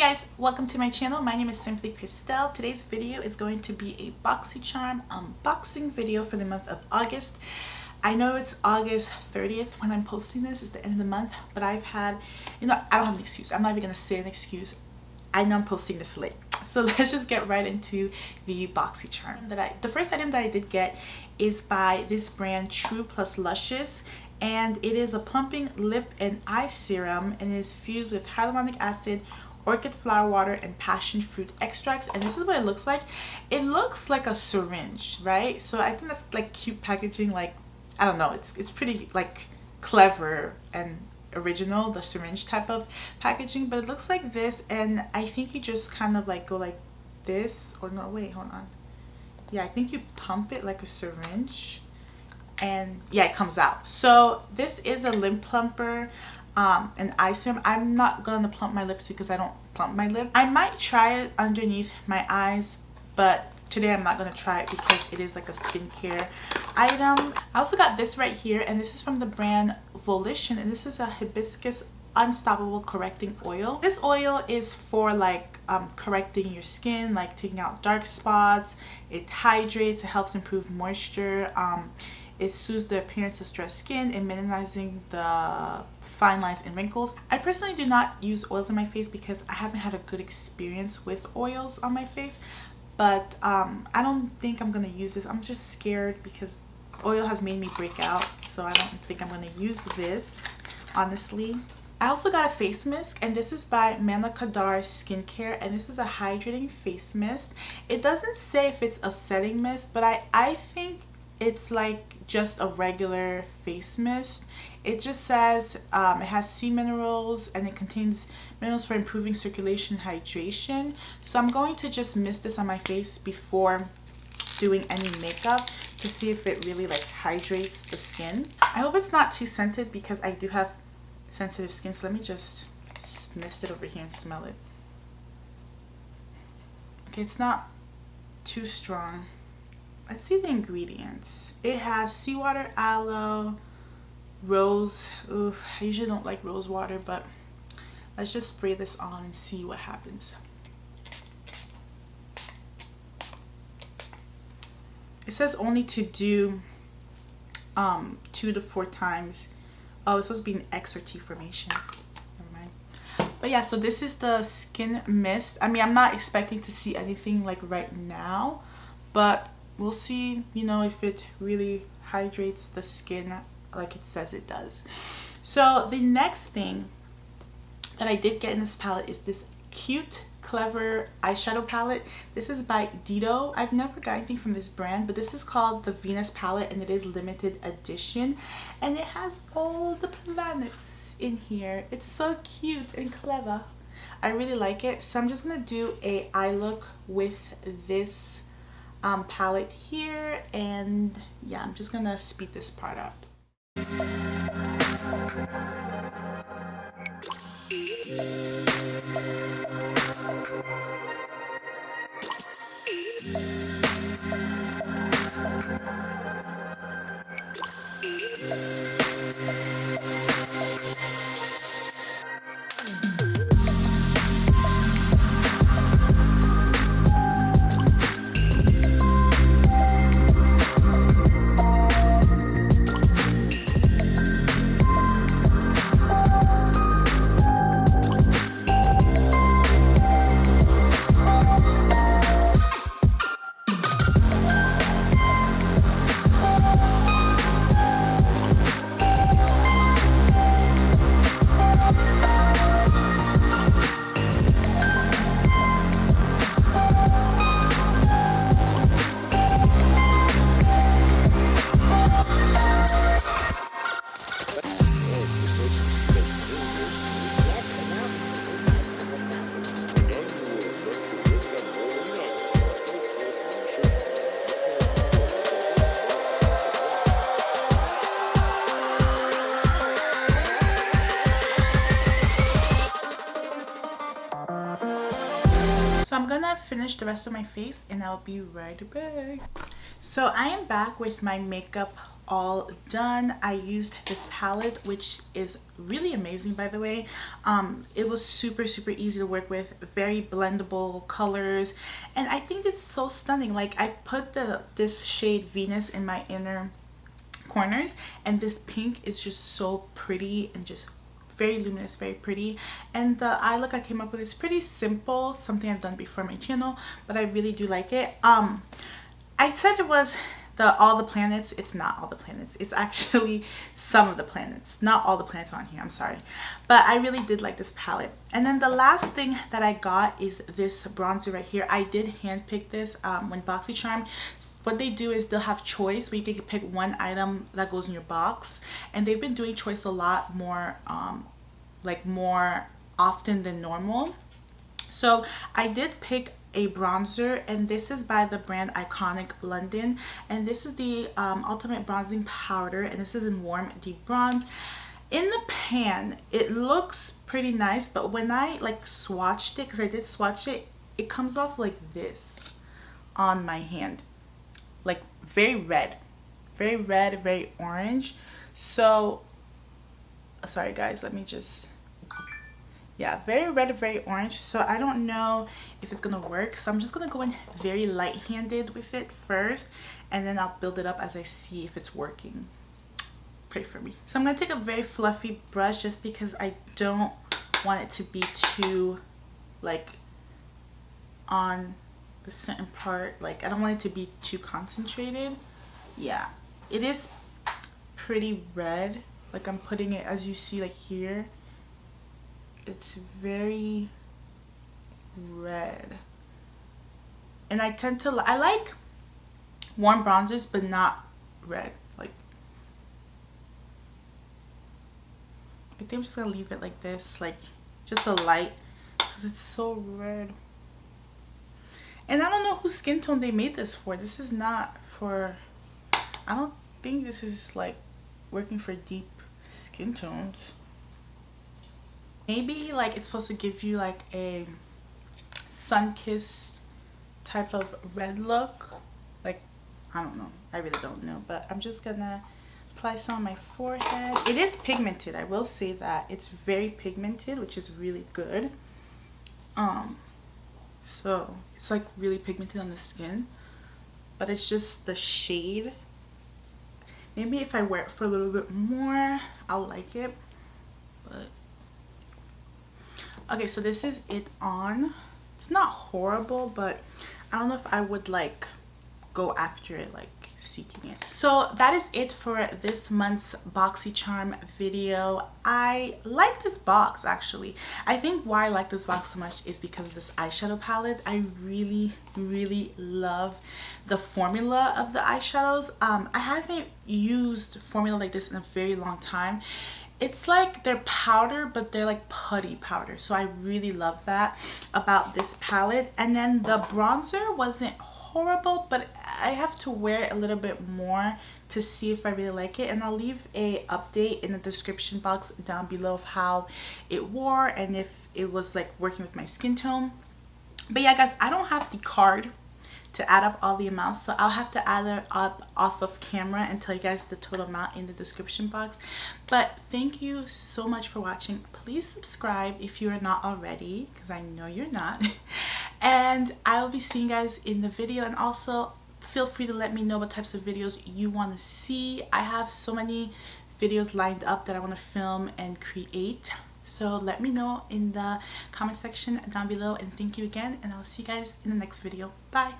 guys, welcome to my channel. My name is SimplyKrystelle. Today's video is going to be a Boxycharm unboxing video for the month of August. I know it's August 30th when I'm posting this. It's the end of the month, but I've had, I don't have an excuse. I'm not even going to say an excuse. I know I'm posting this late. So let's just get right into the Boxycharm. The first item that I did get is by this brand, True Plus Luscious. And it is a plumping lip and eye serum, and it is fused with hyaluronic acid, orchid flower water, and passion fruit extracts. And this is what it looks like. It looks like a syringe, right? So I think that's like cute packaging. Like, I don't know, it's pretty like clever and original, the syringe type of packaging. But it looks like this, and I think you just kind of like go like this, or no, wait, hold on. Yeah, I think you pump it like a syringe, and yeah, it comes out. So this is a lip plumper, an eye serum. I'm not gonna plump my lips because I don't plump my lip. I might try it underneath my eyes, but today I'm not gonna try it because it is like a skincare item. I also got this right here, and this is from the brand Volition, and this is a hibiscus unstoppable correcting oil. This oil is for like correcting your skin, like taking out dark spots. It hydrates, it helps improve moisture, it soothes the appearance of stressed skin and minimizing the fine lines and wrinkles. I personally do not use oils on my face because I haven't had a good experience with oils on my face, but I don't think I'm gonna use this. I'm just scared because oil has made me break out, so I don't think I'm gonna use this, honestly. I also got a face mist, and this is by Manna Kadar skincare, and this is a hydrating face mist. It doesn't say if it's a setting mist, but I think it's like just a regular face mist. It just says it has sea minerals, and it contains minerals for improving circulation and hydration. So I'm going to just mist this on my face before doing any makeup to see if it really like hydrates the skin. I hope it's not too scented because I do have sensitive skin, so let me just mist it over here and smell it. Okay, it's not too strong. Let's see the ingredients. It has seawater, aloe, rose. Oof, I usually don't like rose water, but let's just spray this on and see what happens. It says only to do 2 to 4 times. Oh, it's supposed to be an X or T formation. Never mind. But yeah, so this is the skin mist. I mean, I'm not expecting to see anything like right now, but we'll see, if it really hydrates the skin like it says it does. So the next thing that I did get in this palette is this cute, clever eyeshadow palette. This is by Dido. I've never got anything from this brand, but this is called the Venus palette, and it is limited edition, and it has all the planets in here. It's so cute and clever. I really like it. So I'm just gonna do a eye look with this palette here, and yeah, I'm just gonna speed this part up. So I'm gonna finish the rest of my face and I'll be right back. So I am back with my makeup all done. I used this palette, which is really amazing, by the way. It was super easy to work with, very blendable colors, and I think it's so stunning. Like, I put this shade Venus in my inner corners, and this pink is just so pretty and just very luminous, very pretty. And the eye look I came up with is pretty simple, something I've done before on my channel, but I really do like it. I said it was all the planets. It's not all the planets. It's actually some of the planets, not all the planets on here. I'm sorry, but I really did like this palette. And then the last thing that I got is this bronzer right here. I did handpick this when Boxycharm. What they do is they'll have choice where you can pick one item that goes in your box, and they've been doing choice a lot more, like more often than normal. So I did pick a bronzer, and this is by the brand Iconic London, and this is the ultimate bronzing powder, and this is in warm deep bronze. In the pan it looks pretty nice, but when I like swatched it, because I did swatch it, it comes off like this on my hand, like very red, very orange. So sorry guys, let me just, yeah, very red, very orange. So I don't know if it's gonna work, so I'm just gonna go in very light-handed with it first, and then I'll build it up as I see if it's working. Pray for me. So I'm gonna take a very fluffy brush, just because I don't want it to be too like on a certain part. Like, I don't want it to be too concentrated. Yeah, it is pretty red. Like, I'm putting it, as you see, like here, it's very red. And I tend to, I like warm bronzers, but not red. Like, I think I'm just gonna leave it like this, like just a light, because it's so red. And I don't know whose skin tone they made this for. This is not for, I don't think this is like working for deep skin tones. Maybe like it's supposed to give you like a sun-kissed type of red look. Like, I don't know, I really don't know, but I'm just gonna apply some on my forehead. It is pigmented, I will say that. It's very pigmented, which is really good. So it's like really pigmented on the skin, but it's just the shade. Maybe if I wear it for a little bit more, I'll like it. But okay, so this is it on. It's not horrible, but I don't know if I would like go after it, like seeking it. So that is it for this month's Boxycharm video. I like this box, actually. I think why I like this box so much is because of this eyeshadow palette. I really love the formula of the eyeshadows. I haven't used formula like this in a very long time. It's like they're powder, but they're like putty powder. So I really love that about this palette. And then the bronzer wasn't horrible, but I have to wear it a little bit more to see if I really like it. And I'll leave a update in the description box down below of how it wore and if it was like working with my skin tone. But yeah guys, I don't have the card to add up all the amounts, so I'll have to add it up off of camera and tell you guys the total amount in the description box. But thank you so much for watching. Please subscribe if you are not already, because I know you're not. And I will be seeing you guys in the video, and also feel free to let me know what types of videos you want to see. I have so many videos lined up that I want to film and create, so let me know in the comment section down below. And thank you again, and I'll see you guys in the next video. Bye.